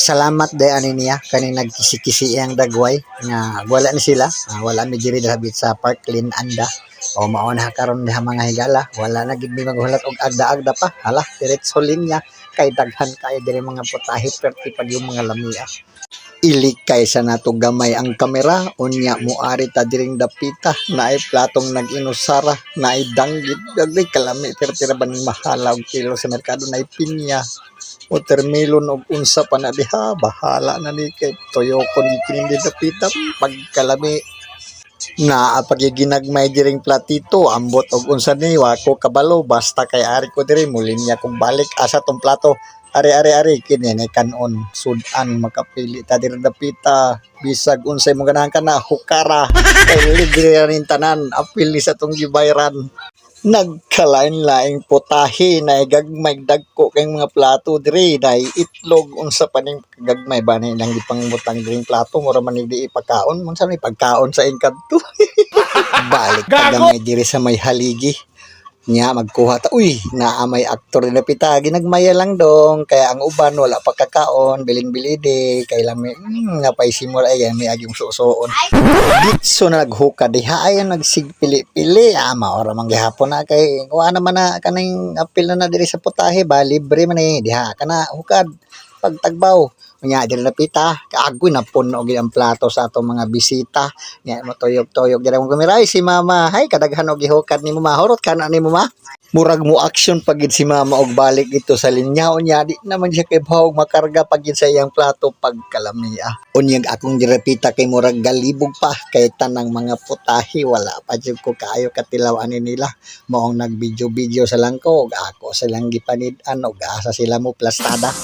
Salamat day ani niya kaning nagkisi-kisi ang dagway nga wala ni sila, wala mi diri labit sa Parkland anda. O mao na karon diha mga higala, wala na gid mi maghulat og agda-agda pa. Hala, diretso linya kay daghan kay diri mga putahe perti pag yung mga lamia. Ilikay sa nato gamay ang kamera unya moari ta diring dapita naay platong nag-inusara naay danggit dagday kalami perti ra baning mahala og kilo sa merkado naay pinya watermelon og unsa pa na diha bahala na ni kay toyoko ni kini dapita pagkalami na pag ginagmay diring platito ambot og unsa ni wako kabalo basta kay ari ko diri mulinya kong balik asa tong plato ari kini ni kanon sudan makapili ta diri dapita bisag unsay mo ganahan kana hukara kay libre rin tanan apili sa tong gibayran nagkalain-laing putahe na gagmay dagko kay mga plato diri dai itlog unsa pa ning gagmay ba ni nang gipangutang diring plato mura man di ipakaon unsa ni pagkaon sa inkadto balik gamay diri sa may haligi nya magkuha ta uy naa may aktor na pita ginagmaya lang dong kaya ang uban wala pa kakaon biling-bilide kay lami nga pay simula ay may agyong susuon ditso na naghuka diha ay nagsigpili-pili maora man gihapon na kay kuha naman na kaning apil na diri sa putahe ba libre man diha kana hukad pagtagbaw nya diri na pita kaagoy na puno gid ang plato sa atong mga bisita nya mo toyog-toyog diri mo kumiray si mama hay kadaghan og gihukad nimo mahurot kana nimo ma murag mo action pagid si mama og balik dito sa linyaw niya di naman siya kay bahog makarga pagid sa iyang plato pagkalamiya unyag akong direpita kay murag galibog pa kay tanang mga putahe wala pa jud ko kaayo katilaw ani nila maong nag video sa langko og ako silang gipanid-an og asa sila mo plastada.